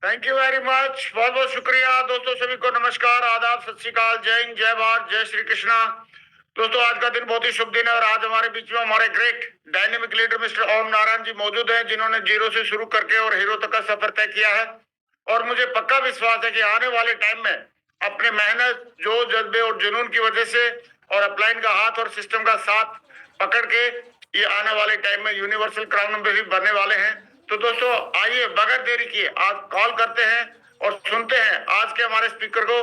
Thank you very much, बहुत बहुत शुक्रिया दोस्तों। सभी को नमस्कार, आदाब, सत श्री अकाल, जय हिंद, जय भारत, जय श्री कृष्णा। दोस्तों आज का दिन बहुत ही शुभ दिन है और आज हमारे बीच में हमारे great dynamic leader mister Om Narayan जी मौजूद हैं, जिन्होंने जीरो से शुरू करके और हीरो तक का सफर तय किया है। और मुझे पक्का विश्वास है कि आने वाले टाइम में अपने मेहनत, जो जज्बे और जुनून की वजह से और अपलाइन का हाथ और सिस्टम का साथ पकड़ के ये आने वाले टाइम में यूनिवर्सल क्राउन नंबर बनने वाले हैं। तो दोस्तों आइए बगैर देरी किए आज कॉल करते हैं और सुनते हैं आज के हमारे स्पीकर को।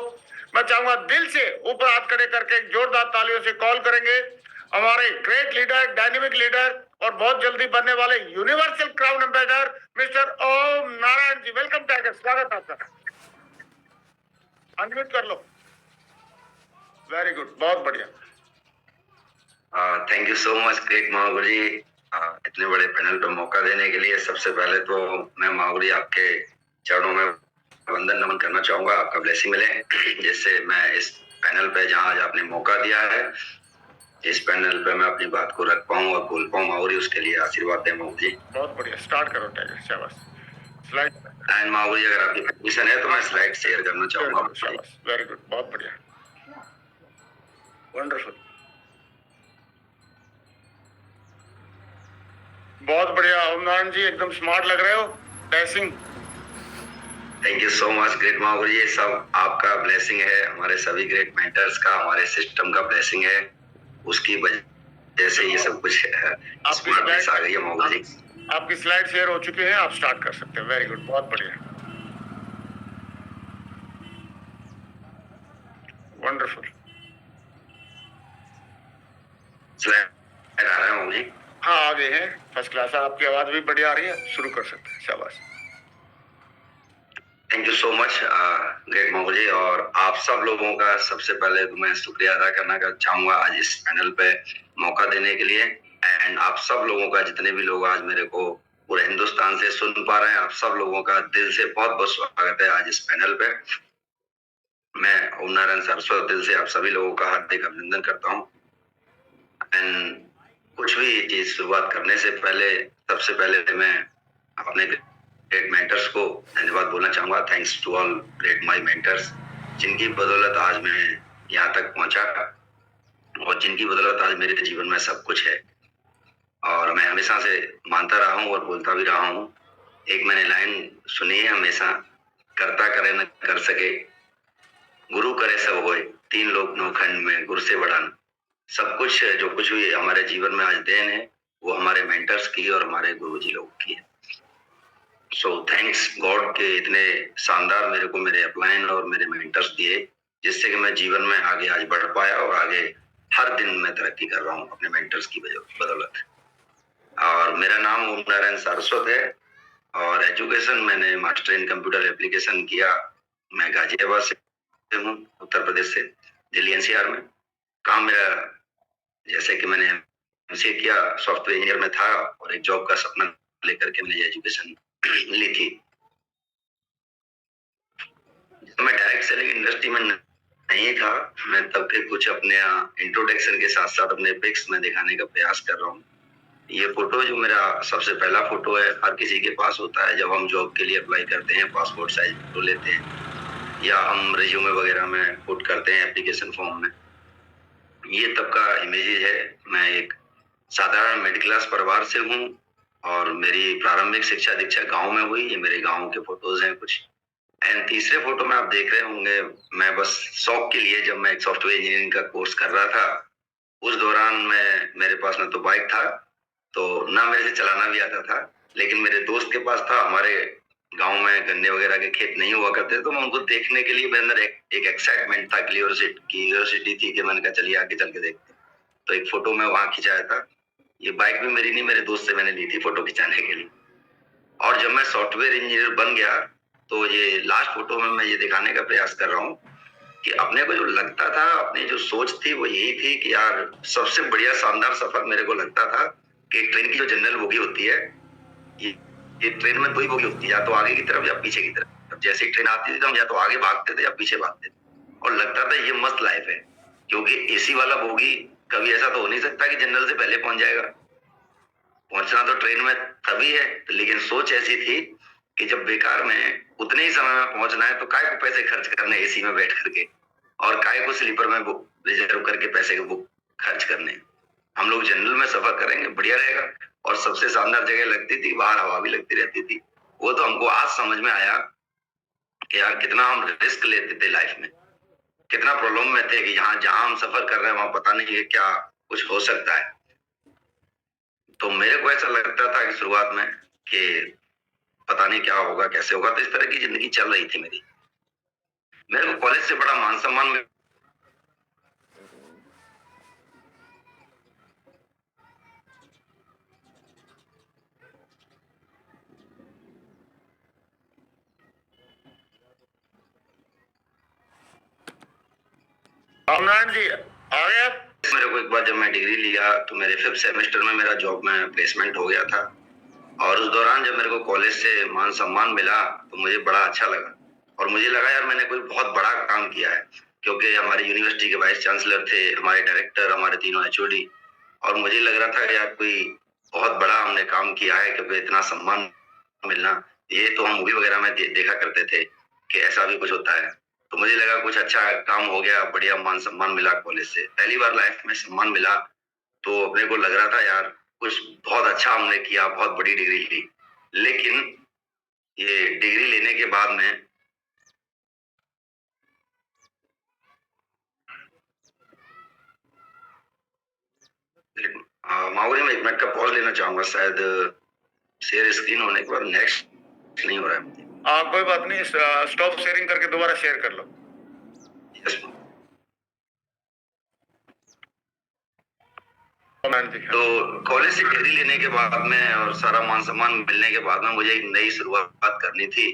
मैं चाहूंगा दिल से ऊपर हाथ खड़े करके जोरदार तालियों से कॉल करेंगे हमारे ग्रेट लीडर, डायनेमिक लीडर और बहुत जल्दी बनने वाले universal crown ambassador mister Om Narayan ji. Welcome tiger, स्वागत आपका। अनम्यूट कर लो। वेरी गुड, बहुत बढ़िया। Thank you so much great Mahaguru ji, इतने बड़े पैनल पे मौका देने के लिए। सबसे पहले तो मैं महागुरु जी आपके चरणों में वंदन नमन करना चाहूंगा, आपका ब्लेसिंग मिले जिससे मैं इस पैनल पे जहाँ आज आपने मौका दिया है इस पैनल पे मैं अपनी बात को रख पाऊँ और बोल पाऊँ। महागुरु जी उसके लिए आशीर्वाद दें महागुरु जी। बहुत बढ़िया, स्टार्ट करो टाइगर, शाबाश। स्लाइड एंड महागुरु जी अगर आपकी परमिशन है तो मैं स्लाइड शेयर करना चाहूंगा। शाबाश, वेरी गुड, बहुत बढ़िया, वंडरफुल, बहुत बढ़िया। ओम नारायण जी एकदम स्मार्ट लग रहे हो, dashing. Thank you so much great Mahaguru ji, सब आपका ब्लेसिंग है, हमारे सभी ग्रेट मेंटर्स का, हमारे सिस्टम का ब्लेसिंग है, उसकी वजह से ये सब कुछ स्मार्टनेस आ गई है महागुरु जी। आपकी स्लाइड शेयर हो चुकी है, आप स्टार्ट कर सकते हैं। वेरी गुड, बहुत बढ़िया, वंडरफुल। स्लाइड आ रहा है महागुरु जी? हाँ आ गए हैं, फर्स्ट क्लास है, आपकी आवाज भी बढ़िया आ रही है, शुरू कर सकते हैं, शाबाश। Thank you so much great Mahaguru ji, और आप सब लोगों का सबसे पहले तो मैं शुक्रिया अदा करना चाहूंगा आज इस पैनल पे मौका देने के लिए। एंड आप सब लोगों का, जितने भी लोग आज मेरे को पूरे हिंदुस्तान से सुन पा रहे हैं, आप सब लोगों का दिल से बहुत बहुत स्वागत है आज इस पैनल पे। मैं ओम नारायण सरस्वत दिल से आप सभी लोगों का हार्दिक अभिनंदन करता हूँ। एंड कुछ भी चीज शुरुआत करने से पहले सबसे पहले मैं अपने ग्रेट मेंटर्स को धन्यवाद बोलना चाहूंगा। Thanks to all great my mentors, जिनकी बदौलत आज मैं यहाँ तक पहुंचा और जिनकी बदौलत आज मेरे जीवन में सब कुछ है। और मैं हमेशा से मानता रहा हूँ और बोलता भी रहा हूँ, एक मैंने लाइन सुनी है हमेशा, करता करे न कर सके, गुरु करे सब होए, तीन लोक नौखंड में गुरु से बढ़ा। सब कुछ जो कुछ भी हमारे जीवन में आज देन है वो हमारे मेंटर्स की और हमारे गुरुजी लोग की है। सो थैंक्स गॉड के इतने शानदार मेरे को मेरे अपलाइन और मेरे मेंटर्स दिए, जिससे कि मैं जीवन में आगे आज बढ़ पाया और आगे हर दिन मैं तरक्की कर रहा हूँ अपने मेंटर्स की बदौलत। और मेरा नाम ओम नारायण सारस्वत है और एजुकेशन मैंने मास्टर इन कंप्यूटर एप्लीकेशन किया। मैं गाजियाबाद से हूँ, उत्तर प्रदेश से, दिल्ली एनसीआर में। काम मेरा जैसे कि मैंने एमसीए किया, सॉफ्टवेयर इंजीनियर में था और एक जॉब का सपना लेकर के मैंने एजुकेशन ली थी। मैं डायरेक्ट सेलिंग इंडस्ट्री में नहीं था, मैं तब के कुछ अपने इंट्रोडक्शन के साथ साथ अपने पिक्स में दिखाने का प्रयास कर रहा हूँ। ये फोटो जो मेरा सबसे पहला फोटो है, हर किसी के पास होता है जब हम जॉब के लिए अप्लाई करते हैं, पासपोर्ट साइज फोटो लेते हैं या हम रिज्यूमे वगैरह में पुट करते हैं एप्लीकेशन फॉर्म में। ये तब का इमेज है। मैं एक साधारण मिडिल क्लास परिवार से हूँ और मेरी प्रारंभिक शिक्षा दीक्षा गांव में हुई। ये मेरे गांव के फोटोज हैं कुछ। एंड तीसरे फोटो में आप देख रहे होंगे, मैं बस शौक के लिए जब मैं एक सॉफ्टवेयर इंजीनियरिंग का कोर्स कर रहा था, उस दौरान मेरे पास ना तो बाइक था तो ना मेरे से चलाना भी आता था, लेकिन मेरे दोस्त के पास था। हमारे गांव में गन्ने वगैरह के खेत नहीं हुआ करते, तो मैं उनको देखने के लिए मेरे अंदर एक एक्साइटमेंट था, क्यूरियोसिटी थी कि मैंने कहा चलिए आगे चल के देखते। तो एक फोटो मैं वहां खिंचाया था। ये बाइक भी मेरी नहीं, मेरे दोस्त से मैंने ली थी फोटो खिंचाने के लिए। और जब मैं सॉफ्टवेयर इंजीनियर बन गया तो ये लास्ट फोटो में मैं ये दिखाने का प्रयास कर रहा हूँ कि अपने को जो लगता था, अपनी जो सोच थी वो यही थी कि यार सबसे बढ़िया शानदार सफर मेरे को लगता था कि ट्रेन की जो जनरल बोगी होती है, ये ट्रेन में दो ही बोगी होती है, या तो आगे की तरफ या पीछे की तरफ। जैसे ही ट्रेन आती थी तो हम या तो आगे भागते थे या पीछे भागते थे, और लगता था ये मस्त लाइफ है, क्योंकि एसी वाला बोगी कभी ऐसा तो हो नहीं सकता कि जनरल से पहले पहुंच जाएगा। पहुंचना तो ट्रेन में तभी है, लेकिन सोच ऐसी थी कि जब बेकार में उतने ही समय में पहुंचना है तो काय को पैसे खर्च करने एसी में बैठ करके, और काय को स्लीपर में रिजर्व करके पैसे बुक खर्च करने। हम लोग जनरल में सफर करेंगे, बढ़िया रहेगा। और सबसे शानदार जगह लगती थी, बाहर हवा भी लगती रहती थी। वो तो हमको आज समझ में आया कि यार कितना हम रिस्क लेते थे लाइफ में, कितना प्रॉब्लम में थे कि यहाँ जहां हम सफर कर रहे हैं वहां पता नहीं है क्या कुछ हो सकता है। तो मेरे को ऐसा लगता था कि शुरुआत में कि पता नहीं क्या होगा, कैसे होगा। तो इस तरह की जिंदगी चल रही थी मेरी। मेरे को कॉलेज से बड़ा मान सम्मान मिला। नारायण जी आ गया। मेरे को एक बार जब मैं डिग्री लिया तो मेरे 5th सेमेस्टर में मेरा जॉब में प्लेसमेंट हो गया था। और उस दौरान जब मेरे को कॉलेज से मान सम्मान मिला तो मुझे बड़ा अच्छा लगा। और मुझे लगा यार मैंने कोई बहुत बड़ा काम किया है, क्योंकि हमारी यूनिवर्सिटी के वाइस चांसलर थे, हमारे डायरेक्टर, हमारे तीनों एचओडी। और मुझे लग रहा था कि यार कोई बहुत बड़ा हमने काम किया है, क्योंकि इतना सम्मान मिलना, ये तो हम मूवी वगैरह में देखा करते थे कि ऐसा भी कुछ होता है। तो मुझे लगा कुछ अच्छा काम हो गया, बढ़िया मान सम्मान मिला कॉलेज से, पहली बार लाइफ में सम्मान मिला। तो अपने को लग रहा था यार कुछ बहुत अच्छा हमने किया, बहुत बड़ी डिग्री ली। लेकिन ये डिग्री लेने के बाद में माहौल में 1 मिनट का पॉज लेना चाहूंगा, शायद शेयर स्क्रीन होने के बाद नेक्स्ट नहीं हो रहा है। कोई बात नहीं, स्टॉप शेयरिंग करके दोबारा शेयर कर लो। यस। तो कॉलेज से डिग्री लेने के बाद में और सारा मान सम्मान मिलने के बाद में मुझे एक नई शुरुआत करनी थी।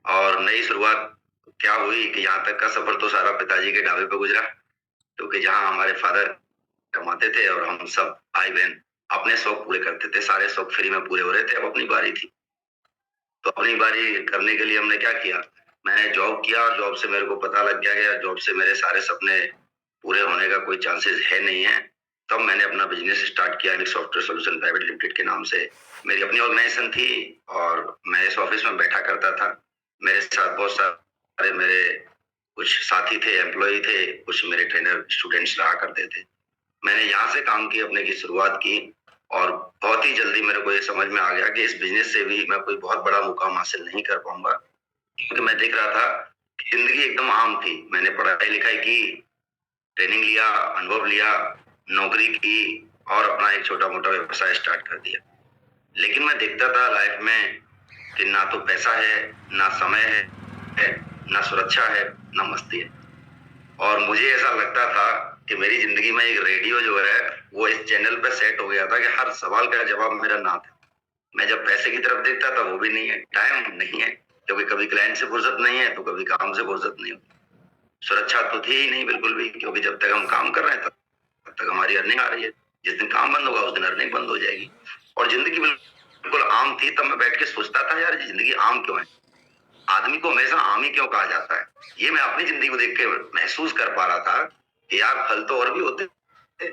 और नई शुरुआत क्या हुई कि यहाँ तक का सफर तो सारा पिताजी के ढाबे पे गुजरा, क्योंकि जहाँ हमारे फादर कमाते थे और हम सब भाई बहन अपने शौक पूरे करते थे, सारे शौक फ्री में पूरे हो रहे थे। अब अपनी बारी थी, तो अपनी बारी करने के लिए हमने क्या किया, मैंने जॉब किया। जॉब से मेरे को पता लग गया कि जॉब से मेरे सारे सपने पूरे होने का कोई चांसेस है नहीं है। तब मैंने अपना बिजनेस स्टार्ट किया, एक सॉफ्टवेयर सॉल्यूशन प्राइवेट लिमिटेड के नाम से। मेरी अपनी ऑर्गेनाइजेशन थी और मैं इस ऑफिस में बैठा करता था। मेरे साथ बहुत सारे मेरे कुछ साथी थे, एम्प्लॉय थे, कुछ मेरे ट्रेनर स्टूडेंट्स रहा करते थे। मैंने यहाँ से काम की, अपने की शुरुआत की। और बहुत ही जल्दी मेरे को ये समझ में आ गया कि इस बिजनेस से भी मैं कोई बहुत बड़ा मुकाम हासिल नहीं कर पाऊंगा, क्योंकि मैं देख रहा था कि जिंदगी एकदम आम थी। मैंने पढ़ाई लिखाई की, ट्रेनिंग लिया, अनुभव लिया, नौकरी की और अपना एक छोटा मोटा व्यवसाय स्टार्ट कर दिया। लेकिन मैं देखता था लाइफ में कि ना तो पैसा है, ना समय है, ना सुरक्षा है, ना मस्ती है। और मुझे ऐसा लगता था कि मेरी जिंदगी में एक रेडियो जो है वो इस चैनल पे सेट हो गया था कि हर सवाल का जवाब मेरा ना था। मैं जब पैसे की तरफ देखता था वो भी नहीं है, टाइम नहीं है, क्योंकि कभी क्लाइंट से फुर्सत नहीं है तो कभी काम से फुर्सत नहीं होती। सुरक्षा तो थी ही नहीं बिल्कुल भी, क्योंकि जब तक हम काम कर रहे हैं तब तक हमारी अर्निंग आ रही है। जिस दिन काम बंद होगा उस दिन अर्निंग बंद हो जाएगी। और जिंदगी बिल्कुल आम थी। तब मैं बैठ के सोचता था यार जिंदगी आम क्यों है, आदमी को हमेशा आम ही क्यों कहा जाता है। ये मैं अपनी जिंदगी को देख के महसूस कर पा रहा था कि यार फल तो और भी होते थे।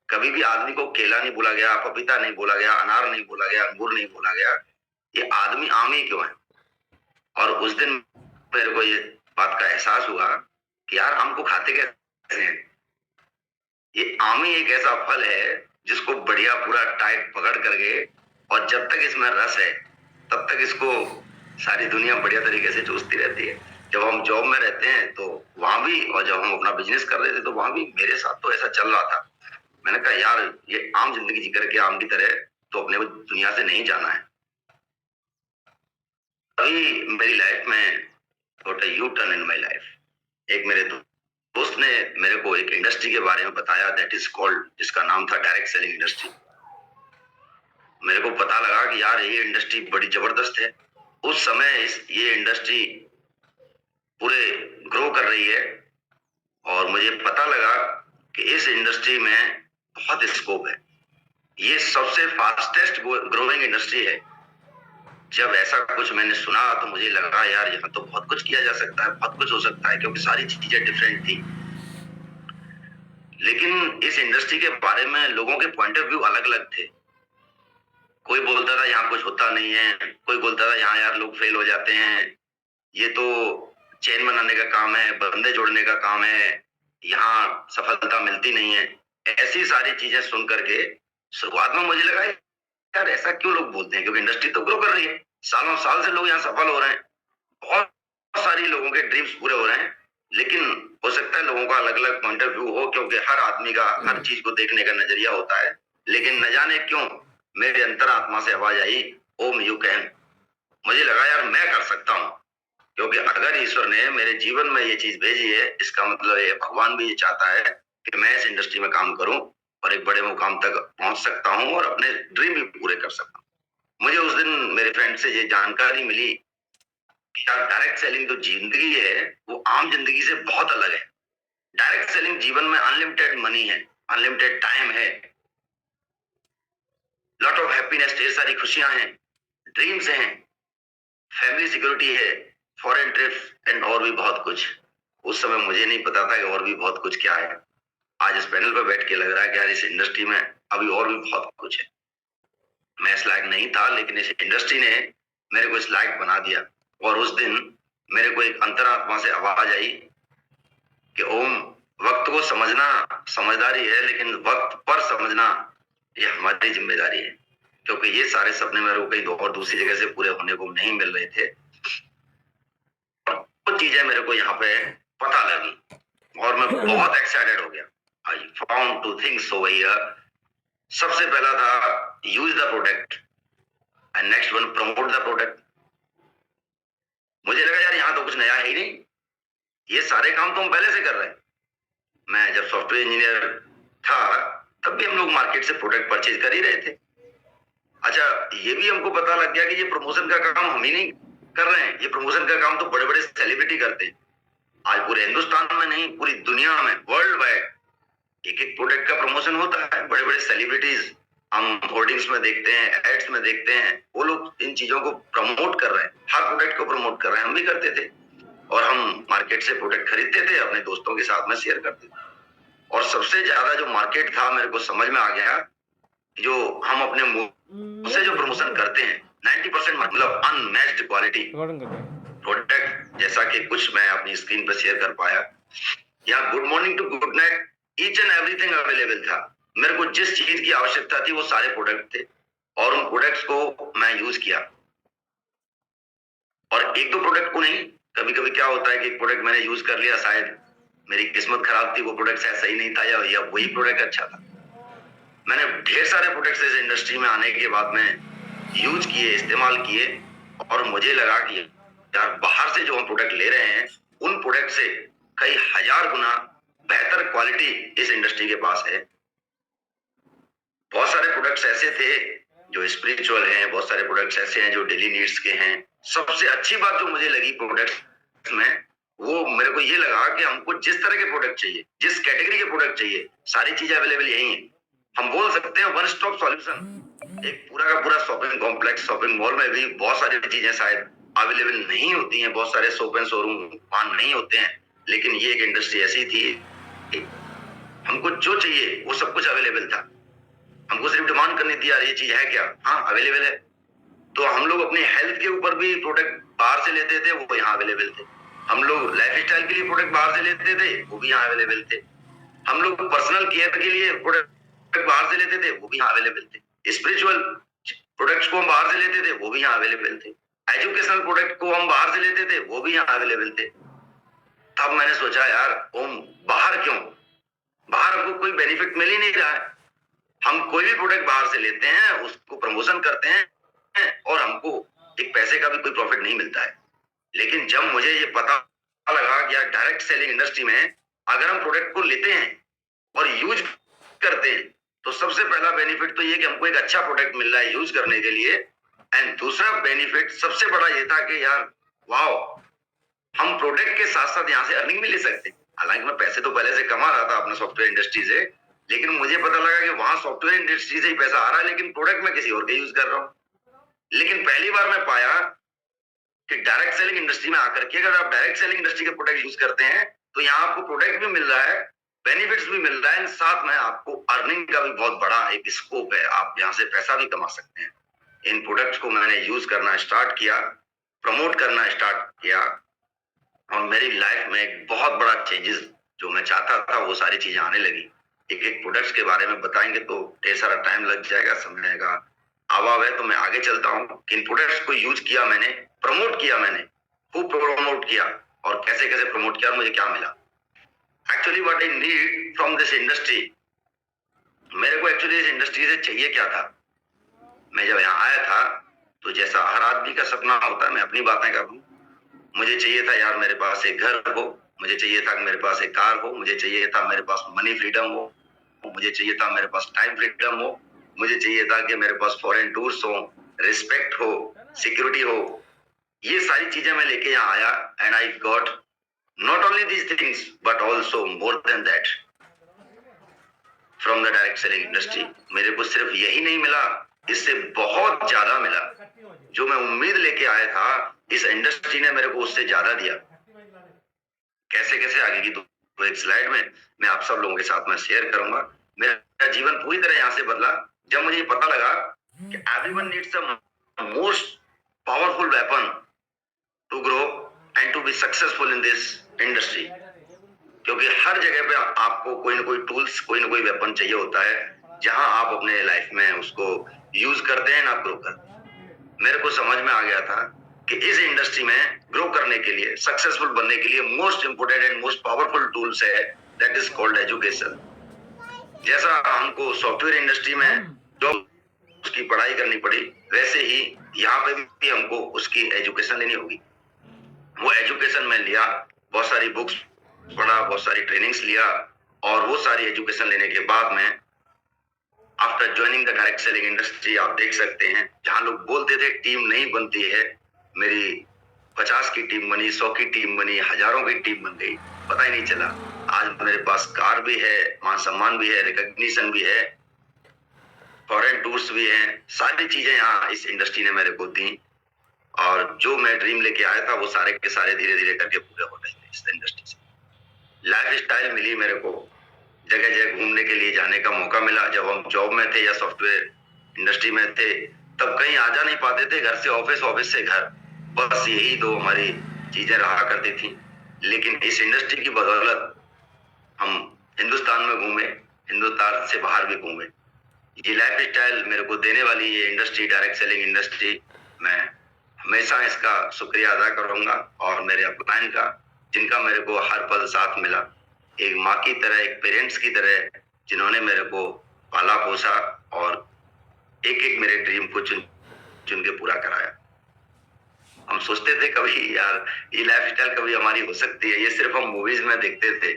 कभी भी आदमी को केला नहीं बोला गया, पपीता नहीं बोला गया, अनार नहीं बोला गया, अंगूर नहीं बोला गया। ये आदमी आम ही क्यों है। और उस दिन मेरे को ये बात का एहसास हुआ कि यार आम को खाते कैसे हैं। ये आम ही एक ऐसा फल है जिसको बढ़िया पूरा टाइट पकड़ करके, और जब तक इसमें रस है तब तक इसको सारी दुनिया बढ़िया तरीके से चूसती रहती है। जब हम जॉब में रहते हैं तो वहां भी, और जब हम अपना बिजनेस कर रहे थे तो वहां भी मेरे साथ तो ऐसा चल रहा था। मैंने कहा यार ये आम जिंदगी जी करके आम की तरह तो अपने को दुनिया से नहीं जाना है। अभी मेरी लाइफ में got a U turn in my life. एक मेरे दोस्त ने मेरे को एक इंडस्ट्री के बारे में बताया, दैट इज कॉल्ड, जिसका नाम था डायरेक्ट सेलिंग इंडस्ट्री। मेरे को पता लगा कि यार ये इंडस्ट्री बड़ी जबरदस्त है। उस समय ये इंडस्ट्री पूरे ग्रो कर रही है। और मुझे पता लगा कि इस इंडस्ट्री में बहुत स्कोप है। ये सबसे फास्टेस्ट ग्रोइंग इंडस्ट्री है। जब ऐसा कुछ मैंने सुना तो मुझे लगा यार यहाँ तो बहुत कुछ किया जा सकता है, बहुत कुछ हो सकता है, क्योंकि सारी चीजें डिफरेंट थी। लेकिन इस इंडस्ट्री के बारे में लोगों के पॉइंट ऑफ व्यू अलग अलग थे। कोई बोलता बोलता था यहाँ कुछ होता नहीं है, कोई बोलता था यहाँ यार लोग फेल हो जाते हैं, ये तो चेन बनाने का काम है, बंदे जोड़ने का काम है, यहाँ सफलता मिलती नहीं है। ऐसी सारी चीजें सुन करके शुरुआत में मुझे लगा यार ऐसा क्यों लोग बोलते हैं, क्योंकि इंडस्ट्री तो ग्रो कर रही है, सालों साल से लोग यहाँ सफल हो रहे हैं, बहुत सारी लोगों के ड्रीम्स पूरे हो रहे हैं। लेकिन हो सकता है लोगों का अलग अलग पॉइंट ऑफ व्यू हो, क्योंकि हर आदमी का हर चीज को देखने का नजरिया होता है। लेकिन न जाने क्यों मेरे अंतरात्मा से आवाज आई, ओम यू कैन। मुझे लगा यार मैं कर सकता हूँ, क्योंकि अगर ईश्वर ने मेरे जीवन में ये चीज भेजी है, इसका मतलब ये भगवान भी ये चाहता है कि मैं इस इंडस्ट्री में काम करूं और एक बड़े मुकाम तक पहुंच सकता हूं और अपने ड्रीम भी पूरे कर सकता हूं। मुझे उस दिन मेरे फ्रेंड से ये जानकारी मिली कि यार डायरेक्ट सेलिंग जो जिंदगी है वो आम जिंदगी से बहुत अलग है। डायरेक्ट सेलिंग जीवन में अनलिमिटेड मनी है, अनलिमिटेड टाइम है, लॉट ऑफ हैप्पीनेस, ढेर सारी खुशियां हैं, ड्रीम्स हैं, फैमिली सिक्योरिटी है, फॉरेन ट्रिप्स एंड और भी बहुत कुछ। उस समय मुझे नहीं पता था कि और भी बहुत कुछ क्या है। आज इस पैनल पर बैठ के लग रहा है कि यार इस इंडस्ट्री में अभी और भी बहुत कुछ है। मैं इस लायक नहीं था, लेकिन इस इंडस्ट्री ने मेरे को इस लायक बना दिया। और उस दिन मेरे को एक अंतरात्मा से आवाज आई कि ओम, वक्त को समझना समझदारी है, लेकिन वक्त पर समझना ये हमारी जिम्मेदारी है, क्योंकि ये सारे सपने मेरे को कहीं और दूसरी जगह से पूरे होने को नहीं मिल रहे थे। और कुछ चीजें मेरे को यहाँ पे पता लगी और मैं बहुत एक्साइटेड हो गया। I found two things over here. सबसे पहला था use the product and next one promote the product. मुझे लगा यार यहाँ तो कुछ नया है ही नहीं, ये सारे काम तो हम पहले से कर रहे हैं। मैं जब सॉफ्टवेयर इंजीनियर था तब भी हम लोग मार्केट से प्रोडक्ट परचेज कर ही रहे थे। अच्छा, ये भी हमको पता लग गया कि ये प्रमोशन का काम हम ही नहीं कर रहे हैं, ये प्रमोशन का काम तो बड़े बड़े सेलिब्रिटी करते हैं। आज पूरे हिंदुस्तान में नहीं, पूरी दुनिया में वर्ल्ड वाइड एक एक प्रोडक्ट का प्रमोशन होता है। बड़े बड़े सेलिब्रिटीज हम होर्डिंग्स में देखते हैं, एड्स में देखते हैं, वो लोग इन चीजों को प्रमोट कर रहे हैं, हर प्रोडक्ट को प्रमोट कर रहे हैं। हम भी करते थे और हम मार्केट से प्रोडक्ट खरीदते थे, अपने दोस्तों के साथ में शेयर करते थे। और सबसे ज्यादा जो मार्केट था मेरे को समझ में आ गया, जो हम अपने मुंह से जो प्रमोशन करते हैं 90% मतलब अनमैच्ड क्वालिटी प्रोडक्ट, जैसा कि कुछ मैं अपनी स्क्रीन पर शेयर कर पाया। यहाँ good morning to good night each and everything available था। मेरे को जिस चीज की आवश्यकता थी वो सारे प्रोडक्ट थे और उन प्रोडक्ट्स को मैं यूज किया। और एक दो प्रोडक्ट को नहीं, कभी कभी क्या होता है कि एक प्रोडक्ट मैंने यूज कर लिया, शायद मेरी किस्मत खराब थी, वो प्रोडक्ट शायद सही नहीं था या वही प्रोडक्ट अच्छा था। मैंने ढेर सारे प्रोडक्ट्स इस इंडस्ट्री में आने के बाद में यूज किए, इस्तेमाल किए और मुझे लगा कि यार बाहर से जो हम प्रोडक्ट ले रहे हैं उन प्रोडक्ट से कई हजार गुना बेहतर क्वालिटी इस इंडस्ट्री के पास है। बहुत सारे प्रोडक्ट्स ऐसे थे जो स्पिरिचुअल हैं, बहुत सारे प्रोडक्ट्स ऐसे हैं जो डेली नीड्स के हैं। सबसे अच्छी बात जो मुझे लगी प्रोडक्ट्स में, वो मेरे को ये लगा कि हमको जिस तरह के प्रोडक्ट चाहिए, जिस कैटेगरी के प्रोडक्ट चाहिए, सारी चीजें अवेलेबल यही है। हम बोल सकते हैं वन स्टॉप सॉल्यूशन। एक पूरा का पूरा शॉपिंग कॉम्प्लेक्स, शॉपिंग मॉल में भी बहुत सारी चीजें शायद अवेलेबल नहीं होती हैं, बहुत सारे शॉप एंड शोरूम वहां नहीं होते हैं, लेकिन ये एक इंडस्ट्री ऐसी थी, हमको जो चाहिए वो सब कुछ अवेलेबल था। हमको सिर्फ डिमांड करनी थी, यार ये चीज है क्या, हाँ अवेलेबल है। तो हम लोग अपने हेल्थ के ऊपर भी प्रोडक्ट बाहर से लेते थे, वो यहाँ अवेलेबल थे। हम लोग लाइफ स्टाइल के लिए प्रोडक्ट बाहर से लेते थे, वो भी यहाँ अवेलेबल थे। हम लोग पर्सनल केयर के लिए प्रोडक्ट बाहर से लेते थे, वो भी यहाँ अवेलेबल थे। स्पिरिचुअल प्रोडक्ट्स को हम बाहर से लेते थे, वो भी यहाँ अवेलेबल थे। एजुकेशनल प्रोडक्ट को हम बाहर से लेते थे, वो भी यहाँ अवेलेबल थे। तब मैंने सोचा यार ओम, बाहर क्यों, बाहर हमको कोई बेनिफिट मिल ही नहीं रहा है। हम कोई भी प्रोडक्ट बाहर से लेते हैं, उसको प्रमोशन करते हैं और हमको एक पैसे का भी कोई प्रॉफिट नहीं मिलता है। लेकिन जब मुझे ये पता लगा कि यार डायरेक्ट सेलिंग इंडस्ट्री में अगर हम प्रोडक्ट को लेते हैं और यूज करते हैं तो सबसे पहला बेनिफिट तो ये कि हमको एक अच्छा प्रोडक्ट मिल रहा है यूज करने के लिए, एंड दूसरा बेनिफिट सबसे बड़ा ये था कि यार वाओ, हम प्रोडक्ट के साथ साथ यहाँ से अर्निंग भी ले सकते हैं। हालांकि मैं पैसे तो पहले से कमा रहा था अपने सॉफ्टवेयर इंडस्ट्री से, लेकिन मुझे पता लगा कि वहां सॉफ्टवेयर इंडस्ट्री से ही पैसा आ रहा है, लेकिन प्रोडक्ट में किसी और का यूज कर रहा हूं। लेकिन पहली बार मैं पाया कि डायरेक्ट सेलिंग इंडस्ट्री में आकर के अगर आप डायरेक्ट सेलिंग इंडस्ट्री के प्रोडक्ट यूज करते हैं तो यहाँ आपको प्रोडक्ट भी मिल रहा है, बेनिफिट्स भी मिल रहा है, साथ में आपको अर्निंग का भी बहुत बड़ा एक स्कोप है, आप यहाँ से पैसा भी कमा सकते हैं। इन प्रोडक्ट्स को मैंने यूज करना स्टार्ट किया, प्रमोट करना स्टार्ट किया और मेरी लाइफ में एक बहुत बड़ा चेंजेस जो मैं चाहता था वो सारी चीजें आने लगी। एक एक प्रोडक्ट्स के बारे में बताएंगे तो ढेर सारा टाइम लग जाएगा, समय का अभाव है, तो मैं आगे चलता हूँ। किन प्रोडक्ट्स को यूज किया मैंने, प्रमोट किया मैंने, खूब प्रमोट किया और कैसे कैसे प्रमोट किया और मुझे क्या मिला। Actually what I need from this industry, मेरे को एक्चुअली इस इंडस्ट्री से चाहिए क्या था। मैं जब यहाँ आया था तो जैसा हर आदमी का सपना होता है, मैं अपनी बातें कर रहा हूँ, मुझे चाहिए था यार मेरे पास एक घर हो, मुझे चाहिए था मेरे पास एक कार हो, मुझे चाहिए था मेरे पास मनी फ्रीडम हो, मुझे चाहिए था मेरे पास टाइम फ्रीडम हो, मुझे चाहिए था कि मेरे पास फॉरेन टूर्स हो, रिस्पेक्ट हो, सिक्योरिटी हो। ये सारी चीजें मैं लेके यहाँ आया and I got not only these things but also more than that from the direct selling industry. मेरे को सिर्फ यही नहीं मिला, इससे बहुत ज्यादा मिला। जो मैं उम्मीद लेके आया था इस इंडस्ट्री ने मेरे को उससे ज्यादा दिया। कैसे कैसे आगे की तो एक स्लाइड में मैं आप सब लोगों के साथ में शेयर करूंगा। मेरा जीवन पूरी तरह यहाँ से बदला जब मुझे पता लगा कि everyone needs the most powerful weapon to grow and to be successful in this industry. क्योंकि हर जगह पे आपको कोई ना कोई टूल्स, कोई ना कोई वेपन चाहिए होता है जहां आप अपने लाइफ में उसको यूज करते हैं, आप ग्रो करते हैं। मेरे को समझ में आ गया था कि इस इंडस्ट्री में ग्रो करने के लिए, सक्सेसफुल बनने के लिए most important and most powerful tools है, दैट इज कॉल्ड एजुकेशन। जैसा हमको सॉफ्टवेयर इंडस्ट्री में जो उसकी पढ़ाई करनी पड़ी, वैसे ही यहाँ पे भी हमको उसकी एजुकेशन लेनी होगी। वो एजुकेशन में लिया, बहुत सारी बुक्स पढ़ा, बहुत सारी ट्रेनिंग्स लिया और वो सारी एजुकेशन लेने के बाद में after joining the direct selling industry आप देख सकते हैं जहां लोग बोलते थे टीम नहीं बनती है, मेरी 50 की टीम बनी, 100 की टीम बनी, हजारों की टीम बन गई, पता ही नहीं चला। आज मेरे पास कार भी है, मान सम्मान भी है, रिकॉग्निशन भी है, फॉरेन टूर्स भी हैं, सारी चीजें यहाँ इस इंडस्ट्री ने मेरे को दी और जो मैं ड्रीम लेके आया था वो सारे के सारे धीरे धीरे करके पूरे हो रहे थे इस इंडस्ट्री से। लाइफ स्टाइल मिली मेरे को, जगह जगह घूमने के लिए जाने का मौका मिला। जब हम जॉब में थे या सॉफ्टवेयर इंडस्ट्री में थे तब कहीं आ जा नहीं पाते थे, घर से ऑफिस, ऑफिस से घर, बस यही दो हमारी चीजें रहा करती थी। लेकिन इस इंडस्ट्री की बदौलत हम हिंदुस्तान में घूमे, हिंदुस्तान से बाहर भी घूमे। ये लाइफ स्टाइल मेरे को देने वाली ये इंडस्ट्री, डायरेक्ट सेलिंग इंडस्ट्री, मैं हमेशा इसका शुक्रिया अदा करूंगा और मेरे अपलाइन का, जिनका मेरे को हर पल साथ मिला, एक माँ की तरह, एक पेरेंट्स की तरह, जिन्होंने मेरे को पाला पोसा और एक एक मेरे ड्रीम को चुन के पूरा कराया। हम सोचते थे कभी यार ये लाइफ स्टाइल कभी हमारी हो सकती है, ये सिर्फ हम मूवीज में देखते थे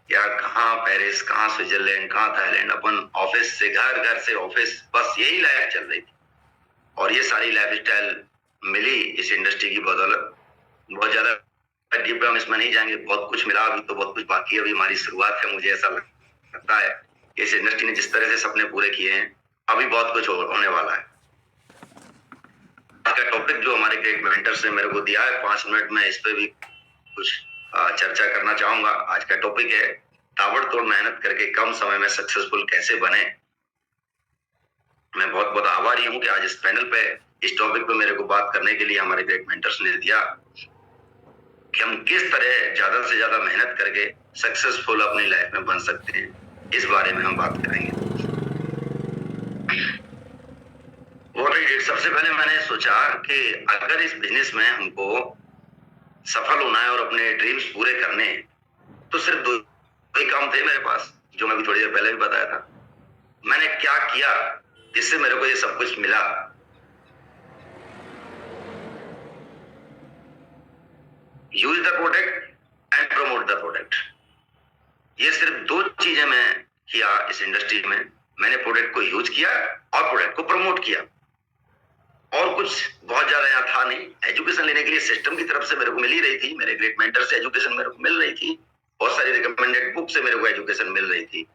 यार, कहाँ पेरिस, कहाँ स्विट्जरलैंड, कहाँ थाईलैंड, अपन ऑफिस से घर, घर से ऑफिस, बस यही लाइफ चल रही थी। और ये सारी लाइफ स्टाइल मिली इस इंडस्ट्री की बदौलत। बहुत ज्यादा डीप हम इसमें नहीं जाएंगे, बहुत कुछ मिला, अभी तो बहुत कुछ बाकी है, अभी हमारी शुरुआत है। मुझे ऐसा लगता है कि इस इंडस्ट्री ने जिस तरह से सपने पूरे किए हैं अभी बहुत कुछ होने वाला है। आज का टॉपिक जो हमारे ग्रेट मेंटर्स ने मेरे को दिया है, 5 मिनट में इस पे भी कुछ चर्चा करना चाहूंगा। आज का टॉपिक है ताबड़तोड़ मेहनत करके कम समय में सक्सेसफुल कैसे बने। मैं बहुत बहुत आभारी हूं कि आज इस पैनल पे इस टॉपिक पे मेरे को बात करने के लिए हमारे ग्रेट मेंटर्स ने दिया कि हम किस तरह ज्यादा से ज्यादा मेहनत करके सक्सेसफुल अपनी लाइफ में बन सकते हैं, इस बारे में हम बात करेंगे। सबसे पहले मैंने सोचा कि अगर इस बिजनेस में हमको सफल होना है और अपने ड्रीम्स पूरे करने हैं तो सिर्फ दो ही काम थे मेरे पास, जो मैं भी थोड़ी देर पहले भी बताया था। मैंने क्या किया जिससे मेरे को ये सब कुछ मिला। Use the product and promote the product. ये सिर्फ 2 चीजें मैं किया इस इंडस्ट्री में। मैंने प्रोडक्ट को यूज किया और प्रोडक्ट को प्रमोट किया, और कुछ बहुत ज्यादा यहाँ था नहीं। एजुकेशन लेने के लिए सिस्टम की तरफ से मेरे को मिल ही रही थी, मेरे ग्रेट मेंटर से एजुकेशन मेरे को मिल रही थी, बहुत सारी रिकमेंडेड बुक से मेरे को एजुकेशन मिल रही थी।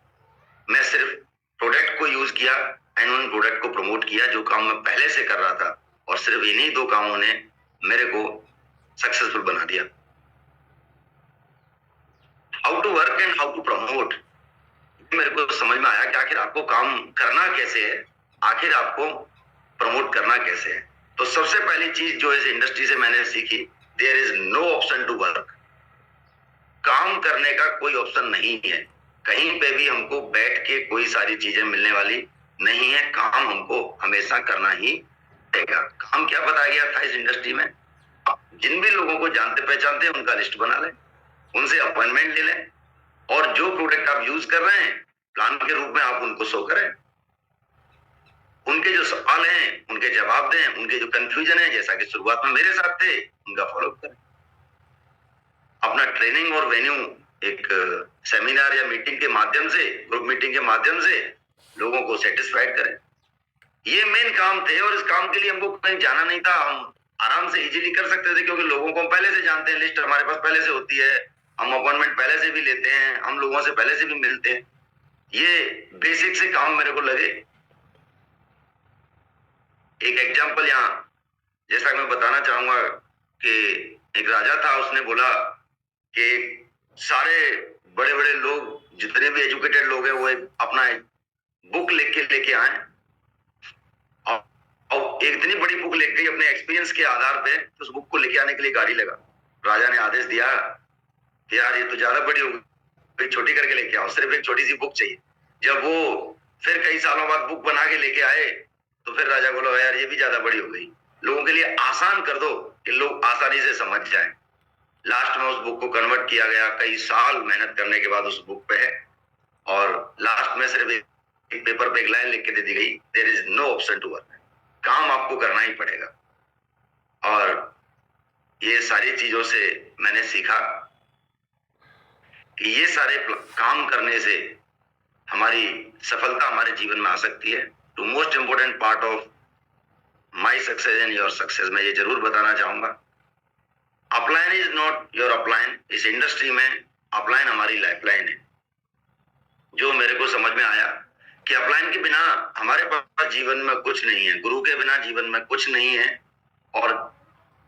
मैं सिर्फ प्रोडक्ट को यूज किया एंड उन प्रोडक्ट को प्रमोट किया जो काम मैं पहले से कर रहा था, और सिर्फ इन्हीं 2 कामों ने मेरे को सक्सेसफुल बना दिया। How to work and how to promote, मेरे को समझ में आया कि आखिर आपको काम करना कैसे है, आखिर आपको प्रमोट करना कैसे है। तो सबसे पहली चीज जो इस इंडस्ट्री से मैंने सीखी, there is no option to work. काम करने का कोई ऑप्शन नहीं है, कहीं पे भी हमको बैठ के कोई सारी चीजें मिलने वाली नहीं है। काम हमको हमेशा करना ही पड़ेगा। काम क्या बताया गया था इस इंडस्ट्री में, जिन भी लोगों को जानते पहचानते हैं उनका लिस्ट बना लें, उनसे अपॉइंटमेंट ले लें, और जो प्रोडक्ट आप यूज कर रहे हैं प्लान के रूप में आप उनको शो करें। उनके जो सवाल हैं उनके जवाब दें, उनके जो कंफ्यूजन है जैसा कि शुरुआत में मेरे साथ थे उनका फॉलो करें। अपना ट्रेनिंग और वेन्यू एक सेमिनार या मीटिंग के माध्यम से, ग्रुप मीटिंग के माध्यम से लोगों को सेटिस्फाइड करें। ये मेन काम थे, और इस काम के लिए हमको कहीं जाना नहीं था। हम आराम से इजीली कर सकते थे, क्योंकि लोगों को हम पहले से जानते हैं, लिस्ट हमारे पास पहले से होती है, हम अपॉइंटमेंट पहले से भी लेते हैं, हम लोगों से पहले से भी मिलते हैं। ये बेसिक से काम मेरे को लगे। एक एग्जांपल यहाँ जैसा कि मैं बताना चाहूंगा कि एक राजा था, उसने बोला कि सारे बड़े बड़े लोग, जितने भी एजुकेटेड लोग हैं, वो अपना बुक लेके आए, और एक इतनी बड़ी बुक लेके गई अपने एक्सपीरियंस के आधार पे। उस बुक को लेके आने के लिए गाड़ी लगा। राजा ने आदेश दिया कि यार ये तो ज्यादा बड़ी हो गई, छोटी करके लेके आओ, सिर्फ एक छोटी सी बुक चाहिए। जब वो फिर कई सालों बाद बुक बना के लेके आए तो फिर राजा बोला यार ये भी ज्यादा बड़ी हो गई, लोगों के लिए आसान कर दो कि लोग आसानी से समझ जाएं। लास्ट में उस बुक को कन्वर्ट किया गया, कई साल मेहनत करने के बाद उस बुक पे है, और लास्ट में सिर्फ एक पेपर पे एक लाइन लिख के दे दी गई, there is no option to work. काम आपको करना ही पड़ेगा। और ये सारी चीजों से मैंने सीखा कि ये सारे काम करने से हमारी सफलता हमारे जीवन में आ सकती है। Two most important part of my success and your success, मैं ये जरूर बताना चाहूंगा, upline is not your upline. इस इंडस्ट्री में अपलाइन हमारी लाइफलाइन है। जो मेरे को समझ में आया कि अपलाइन के बिना हमारे पास जीवन में कुछ नहीं है, गुरु के बिना जीवन में कुछ नहीं है। और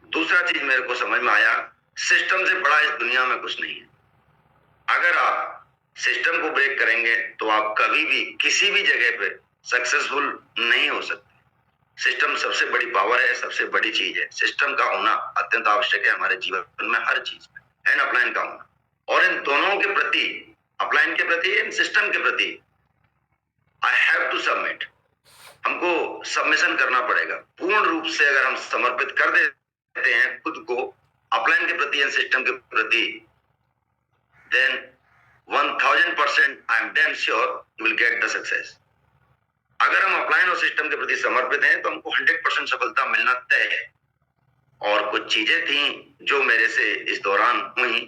दूसरा चीज मेरे को समझ में आया, सिस्टम से बड़ा इस दुनिया में कुछ नहीं है। अगर आप सिस्टम को ब्रेक करेंगे तो आप कभी भी किसी भी जगह पे सक्सेसफुल नहीं हो सकते। सिस्टम सबसे बड़ी पावर है, सबसे बड़ी चीज है। सिस्टम का होना अत्यंत आवश्यक है हमारे जीवन में, हर चीज में, एंड अपलाइन का होना। और इन दोनों के प्रति, अपलाइन के प्रति, इन सिस्टम के प्रति, आई हैव टू सबमिट। हमको सबमिशन करना पड़ेगा पूर्ण रूप से। अगर हम समर्पित कर देते हैं खुद को अपलाइन के प्रति, इन सिस्टम के प्रति, then 1000% I am damn sure you will get the success। अगर हम अपलाइन और सिस्टम के प्रति समर्पित हैं तो हमको 100% सफलता मिलना तय है। और कुछ चीजें थी जो मेरे से इस दौरान हुई,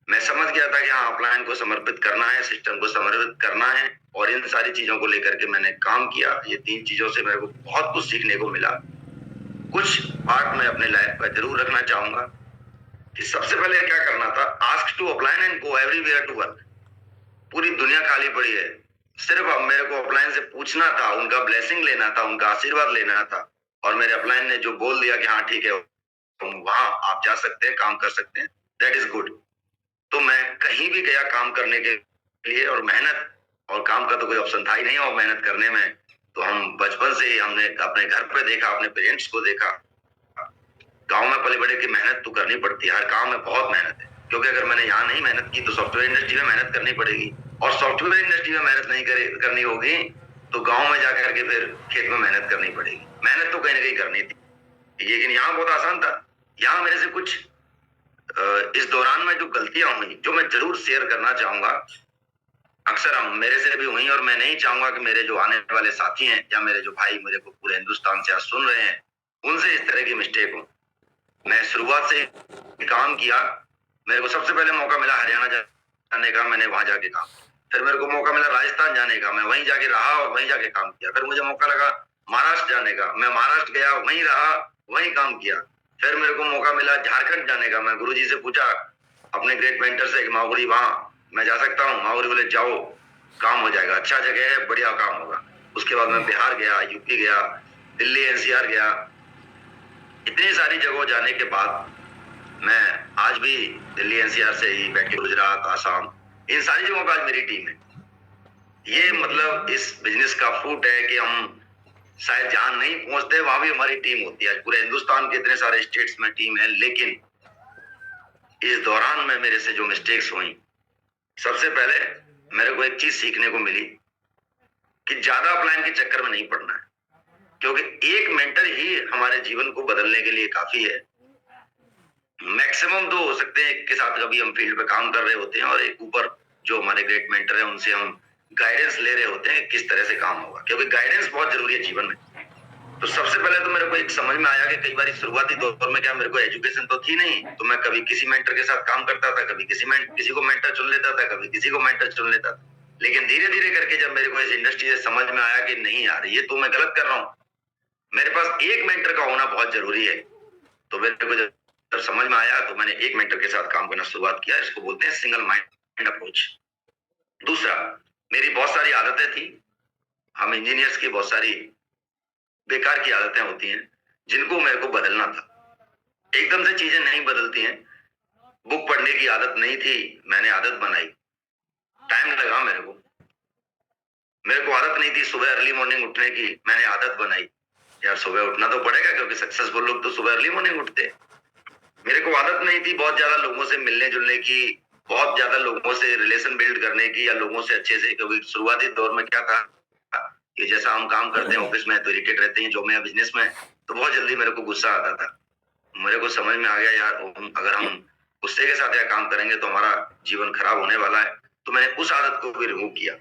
मैं समझ गया था कि हाँ, अपलाइन को समर्पित करना है, सिस्टम को समर्पित करना है, और इन सारी चीजों को लेकर के मैंने काम किया। ये 3 चीजों से मेरे को बहुत कुछ सीखने को मिला। कुछ पार्ट में अपने लाइफ का जरूर रखना चाहूंगा कि सबसे पहले क्या करना था, ask to upline and go everywhere to work. पूरी दुनिया खाली पड़ी है, सिर्फ अब मेरे को अपलाइन से पूछना था, उनका ब्लेसिंग लेना था, उनका आशीर्वाद लेना था। और मेरे अपलाइन ने जो बोल दिया कि हाँ ठीक है, वहां आप जा सकते हैं, काम कर सकते हैं, दैट इज गुड। तो मैं कहीं भी गया काम करने के लिए, और मेहनत और काम का तो कोई ऑप्शन था ही नहीं। और मेहनत करने में तो हम बचपन से ही हमने अपने घर पे देखा, अपने पेरेंट्स को देखा। गांव में पले बड़े की मेहनत तो करनी पड़ती है, हर काम में बहुत मेहनत है। क्योंकि अगर मैंने यहाँ नहीं मेहनत की तो सॉफ्टवेयर इंडस्ट्री में मेहनत करनी पड़ेगी, और सॉफ्टवेयर इंडस्ट्री में मेहनत नहीं करनी होगी तो गांव में जाकर के फिर खेत में मेहनत करनी पड़ेगी। मेहनत तो कहीं ना कहीं करनी थी, लेकिन यहाँ बहुत आसान था। यहाँ मेरे से कुछ इस दौरान में जो गलतियां हुई, जो मैं जरूर शेयर करना चाहूंगा, अक्सर हम मेरे से भी हुई, और मैं नहीं चाहूंगा कि मेरे जो आने वाले साथी हैं या मेरे जो भाई मुझे को पूरे हिंदुस्तान से आज सुन रहे हैं, उनसे इस तरह की मिस्टेक हो। मैं शुरुआत से काम किया, मेरे को सबसे पहले मौका मिला हरियाणा जाने का, मैंने वहां जाके काम किया। फिर मेरे को मौका मिला राजस्थान जाने का, मैं वहीं जाके रहा और वहीं जाके काम किया। फिर मुझे मौका लगा महाराष्ट्र जाने का, मैं महाराष्ट्र गया, वहीं रहा, वहीं काम किया। फिर मेरे को मौका मिला झारखंड जाने का। मैं गुरुजी से पूछा अपने ग्रेट मेंटर से कि माऊरी वहां मैं जा सकता हूँ? माऊरी बोले जाओ, काम हो जाएगा, अच्छा जगह है, बढ़िया काम होगा। उसके बाद मैं बिहार गया, यूपी गया, दिल्ली एनसीआर गया। इतनी सारी जगहों जाने के बाद मैं आज भी दिल्ली एनसीआर से ही बैठे, गुजरात, आसाम, इन सारी जगहों पर आज मेरी टीम है। ये मतलब इस बिजनेस का फ्रूट है कि हम शायद जहां नहीं पहुंचते वहां भी हमारी टीम होती है। पूरे हिंदुस्तान के इतने सारे स्टेट्स में टीम है, लेकिन इस दौरान में मेरे से जो मिस्टेक्स हुई, सबसे पहले मेरे को एक चीज सीखने को मिली कि ज्यादा अपलाइन के चक्कर में नहीं पड़ना है, क्योंकि एक मेंटर ही हमारे जीवन को बदलने के लिए काफी है। मैक्सिमम 2 हो सकते हैं, एक के साथ कभी हम फील्ड पे काम कर रहे होते हैं और एक ऊपर जो हमारे ग्रेट मेंटर है उनसे हम गाइडेंस ले रहे होते हैं किस तरह से काम होगा, क्योंकि गाइडेंस बहुत जरूरी है जीवन में। तो सबसे पहले तो मेरे को एक समझ में आया कि कई बार शुरुआती दौर में क्या मेरे को एजुकेशन तो थी नहीं, तो मैं कभी किसी मेंटर के साथ काम करता था, कभी किसी को मेंटर चुन लेता था, कभी किसी को मेंटर चुन लेता था। लेकिन धीरे धीरे करके जब मेरे को इस इंडस्ट्री से समझ में आया कि नहीं यार ये तो मैं गलत कर रहा हूँ, मेरे पास एक मेंटर का होना बहुत जरूरी है, तो मेरे को जब समझ में आया तो मैंने एक मेंटर के साथ काम करना शुरुआत किया। इसको बोलते हैं सिंगल माइंड अप्रोच। दूसरा, मेरी बहुत सारी आदतें थी, हम इंजीनियर्स की बहुत सारी बेकार की आदतें होती हैं जिनको मेरे को बदलना था। एकदम से चीजें नहीं बदलती हैं। बुक पढ़ने की आदत नहीं थी, मैंने आदत बनाई, टाइम लगा मेरे को आदत नहीं थी सुबह अर्ली मॉर्निंग उठने की, मैंने आदत बनाई। यार सुबह उठना तो पड़ेगा, क्योंकि सक्सेसफुल लोग तो सुबह अर्ली मॉर्निंग उठते। मेरे को आदत नहीं थी बहुत ज्यादा लोगों से मिलने जुलने की, बहुत ज्यादा लोगों से रिलेशन बिल्ड करने की, या लोगों से अच्छे से, क्योंकि शुरुआती दौर में क्या था कि जैसा हम काम करते हैं ऑफिस में तो इरिटेट रहते हैं, जॉब में या बिजनेस में, तो बहुत जल्दी मेरे को गुस्सा आता था। मेरे को समझ में आ गया यार अगर हम गुस्से के साथ यह काम करेंगे तो हमारा जीवन खराब होने वाला है, तो मैंने उस आदत को भी रिमूव किया।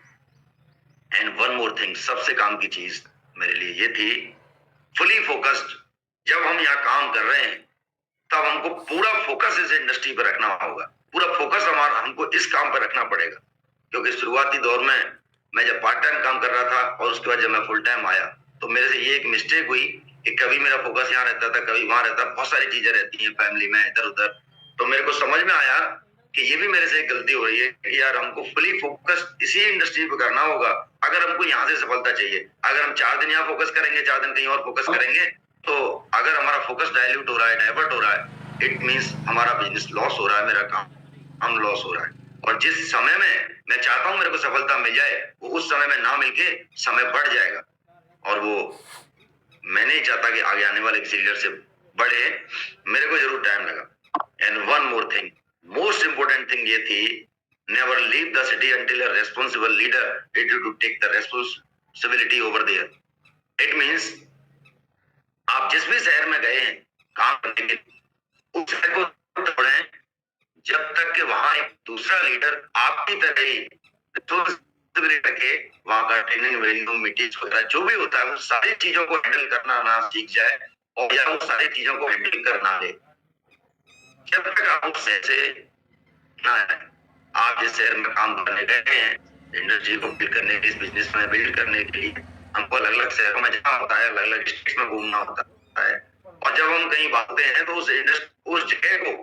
एंड वन मोर थिंग, सबसे काम की चीज मेरे लिए ये थी, फुली फोकस्ड। जब हम यहाँ काम कर रहे हैं तब हमको पूरा फोकस इस इंडस्ट्री पर रखना होगा, पूरा फोकस हमारा हमको इस काम पर रखना पड़ेगा। क्योंकि शुरुआती दौर में मैं जब पार्ट टाइम काम कर रहा था और उसके बाद जब मैं फुल टाइम आया तो मेरे से ये एक मिस्टेक हुई कि कभी मेरा फोकस यहाँ रहता था, कभी वहां रहता, बहुत सारी चीजें रहती हैं फैमिली में इधर उधर। तो मेरे को समझ में आया कि ये भी मेरे से एक गलती हो रही है कि यार हमको फुली फोकस इसी इंडस्ट्री पे करना होगा अगर हमको यहाँ से सफलता चाहिए। अगर हम 4 दिन यहाँ फोकस करेंगे, 4 दिन कहीं और फोकस करेंगे, तो अगर हमारा फोकस डाइल्यूट हो रहा है, डाइवर्ट हो रहा है, इट मीन्स हमारा बिजनेस लॉस हो रहा है, मेरा काम लॉस हो रहा है। और जिस समय में मैं चाहता हूँ मेरे को सफलता मिल जाए, वो उस समय में ना मिलके समय बढ़ जाएगा, और वो मैं नहीं चाहता कि आगे आने वाले किसी लीडर से बढ़े। मेरे को जरूर टाइम लगा। And one more thing, most important thing ये थी, never leave the city until a responsible leader ready to take the responsibility over there. It means आप जिस भी शहर में गए हैं काम करने के, उस शहर को छोड़ें जब तक कि वहां एक दूसरा लीडर आपकी तरह ही रिस्पॉन्सिबिलिटी रखे, वहां का ट्रेनिंग वेन्यू मीटिंग्स होता है, जो भी होता है, वो सारी चीजों को हैंडल करना ना सीख जाए और या वो सारी चीजों को हैंडल करना दे। जब तक आप उस शहर से ना आए, आप जिस शहर में काम करने गए हैं, इंडस्ट्री को बिल्ड करने के, इस बिजनेस में बिल्ड करने के लिए हमको अलग अलग शहरों में जाना होता है, अलग अलग स्टेट्स में घूमना होता है, और जब हम कहीं भागते हैं तो उस जगह को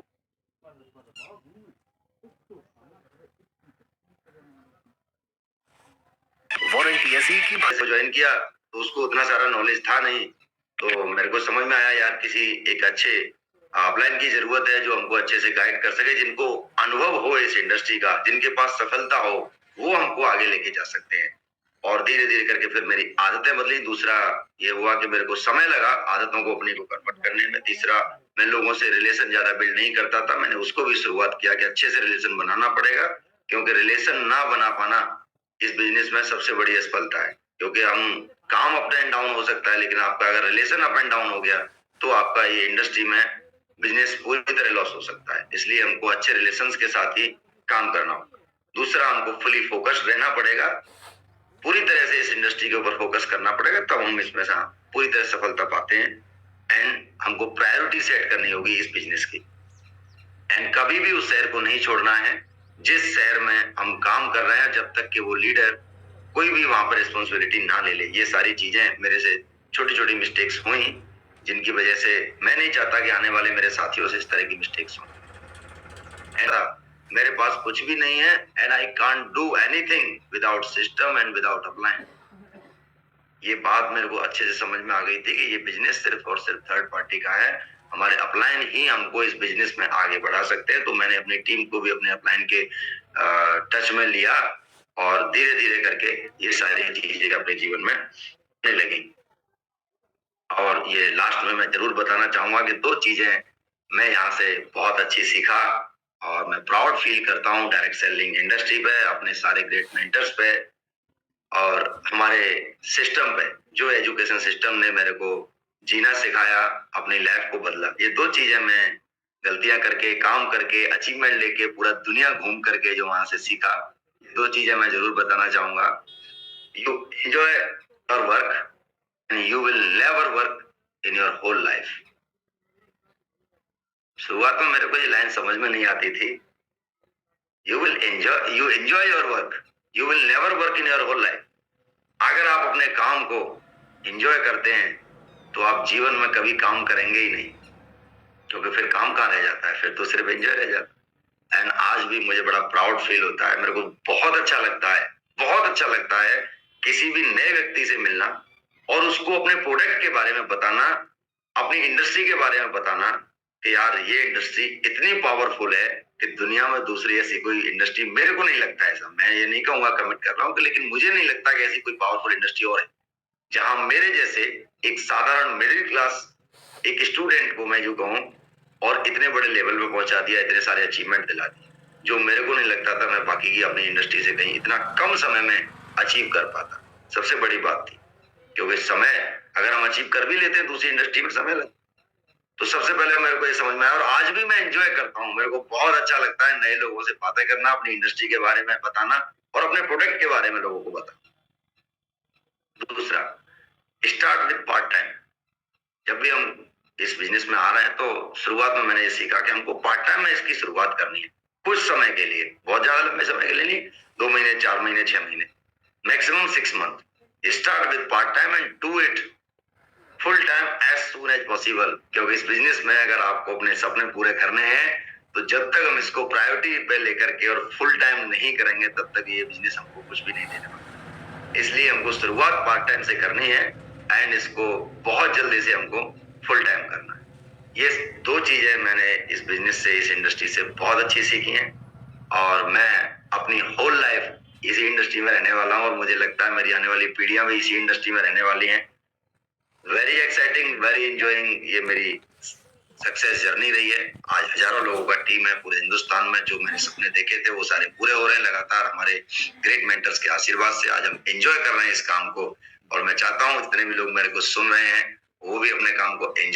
वारंटी ऐसी की ज्वाइन किया तो उसको उतना सारा नॉलेज था नहीं, तो मेरे को समझ में आया यार किसी एक अच्छे अपलाइन की जरूरत है जो हमको अच्छे से गाइड कर सके, जिनको अनुभव हो इस इंडस्ट्री का, जिनके पास सफलता हो, वो हमको आगे लेके जा सकते हैं। और धीरे धीरे करके फिर मेरी आदतें बदली। दूसरा ये हुआ कि मेरे को समय लगा आदतों को अपनी को कन्वर्ट करने में। तीसरा, मैं लोगों से रिलेशन ज्यादा बिल्ड नहीं करता था, मैंने उसको भी शुरुआत किया कि अच्छे से रिलेशन बनाना पड़ेगा, क्योंकि रिलेशन ना बना पाना इस बिजनेस में सबसे बड़ी असफलता है। क्योंकि हम काम अप एंड डाउन हो सकता है, लेकिन आपका अगर रिलेशन अप एंड डाउन हो गया तो आपका ये इंडस्ट्री में बिजनेस पूरी तरह लॉस हो सकता है। इसलिए हमको अच्छे रिलेशंस के साथ ही काम करना होगा। दूसरा, हमको फुली फोकस्ड रहना पड़ेगा, पूरी तरह से इस इंडस्ट्री के ऊपर फोकस करना पड़ेगा, तब हम इसमें से पूरी तरह सफलता पाते हैं। एंड हमको प्रायोरिटी सेट करनी होगी इस बिजनेस की, एंड कभी भी उस शहर को नहीं छोड़ना है जिस शहर में हम काम कर रहे हैं, जब तक कि वो लीडर कोई भी वहां पर रिस्पॉन्सिबिलिटी ना ले ले। ये सारी चीजें मेरे से छोटी छोटी मिस्टेक्स हुई, जिनकी वजह से मैं नहीं चाहता कि आने वाले मेरे साथियों से इस तरह की मिस्टेक्स हो। मेरे पास कुछ भी नहीं है, and I can't do anything without system and without upline. ये बात मेरे को अच्छे से समझ में आ गई थी कि ये बिजनेस सिर्फ और सिर्फ थर्ड पार्टी का है, हमारे अपलाइन ही हमको इस बिजनेस में आगे बढ़ा सकते हैं। तो मैंने अपनी टीम को भी अपने अपलाइन के टच में लिया, और धीरे धीरे करके ये सारी चीजें अपने जीवन में होने लगी। और ये लास्ट में मैं जरूर बताना चाहूंगा कि 2 चीजें मैं यहाँ से बहुत अच्छी सीखा और मैं प्राउड फील करता हूँ डायरेक्ट सेलिंग इंडस्ट्री पे, अपने सारे ग्रेट मेंटर्स पे और हमारे सिस्टम पे, जो एजुकेशन सिस्टम ने मेरे को जीना सिखाया, अपनी लाइफ को बदला। ये 2 चीजें मैं गलतियां करके, काम करके, अचीवमेंट लेके, पूरा दुनिया घूम करके जो वहां से सीखा, 2 चीजें मैं जरूर बताना चाहूंगा। You enjoy your work and you will never work in your whole life. शुरुआत में मेरे को ये लाइन समझ में नहीं आती थी। You enjoy your work, you will never work in your whole life. अगर आप अपने काम को एंजॉय करते हैं तो आप जीवन में कभी काम करेंगे ही नहीं, क्योंकि फिर काम कहाँ रह जाता है, फिर तो सिर्फ एंजॉय रह जाता है। एंड आज भी मुझे बड़ा प्राउड फील होता है, मेरे को बहुत अच्छा लगता है, बहुत अच्छा लगता है किसी भी नए व्यक्ति से मिलना और उसको अपने प्रोडक्ट के बारे में बताना, अपनी इंडस्ट्री के बारे में बताना कि यार ये इंडस्ट्री इतनी पावरफुल है कि दुनिया में दूसरी ऐसी कोई इंडस्ट्री, मेरे को नहीं लगता ऐसा, मैं ये नहीं कहूंगा, कमिट कर रहा हूँ कि, लेकिन मुझे नहीं लगता कि ऐसी कोई पावरफुल इंडस्ट्री और है जहां मेरे जैसे एक साधारण मिडिल क्लास एक स्टूडेंट को मैं जो कहूँ और इतने बड़े लेवल पे पहुंचा दिया, इतने सारे अचीवमेंट दिला दिए, जो मेरे को नहीं लगता था मैं बाकी की अपनी इंडस्ट्री से कहीं इतना कम समय में अचीव कर पाता। सबसे बड़ी बात थी, क्योंकि समय अगर हम अचीव कर भी लेते हैं दूसरी इंडस्ट्री में समय लगता, तो सबसे पहले मेरे को ये समझ में आया और आज भी मैं एंजॉय करता हूँ। मेरे को बहुत अच्छा लगता है नए लोगों से बातें करना, अपनी इंडस्ट्री के बारे में बताना और अपने प्रोडक्ट के बारे में लोगों को बताना। दूसरा, स्टार्ट विद पार्ट टाइम। जब भी हम इस बिजनेस में आ रहे हैं तो शुरुआत में मैंने ये सीखा कि हमको पार्ट टाइम में इसकी शुरुआत करनी है, कुछ समय के लिए, बहुत ज्यादा लंबे समय के लिए नहीं, 2 महीने, 4 महीने, 6 महीने, maximum 6 month. Start with part time and do it full time as soon as possible, क्योंकि इस बिजनेस में अगर आपको अपने सपने पूरे करने हैं तो जब तक हम इसको प्रायोरिटी पे लेकर के और फुल टाइम नहीं करेंगे तब तक ये बिजनेस हमको कुछ भी नहीं देने वाला। इसलिए हमको शुरुआत पार्ट टाइम से करनी है एंड इसको बहुत जल्दी से हमको फुल टाइम करना है। ये 2 चीजें मैंने इस बिजनेस से, इस इंडस्ट्री से बहुत अच्छी सीखी हैं और मैं अपनी होल लाइफ इसी इंडस्ट्री में रहने वाला हूँ और मुझे लगता है मेरी आने वाली पीढ़ियां भी इसी इंडस्ट्री में रहने वाली हैं। वेरी एक्साइटिंग, वेरी एंजॉइंग ये मेरी सक्सेस जर्नी रही है। आज हजारों लोगों का टीम है पूरे हिंदुस्तान में, जो मैंने सपने देखे थे वो सारे पूरे हो रहे हैं लगातार हमारे ग्रेट मेंटर्स के आशीर्वाद से। आज हम एंजॉय कर रहे हैं इस काम को और मैं चाहता हूँ जितने भी लोग मेरे को सुन रहे हैं वो भी अपने काम को एंजॉय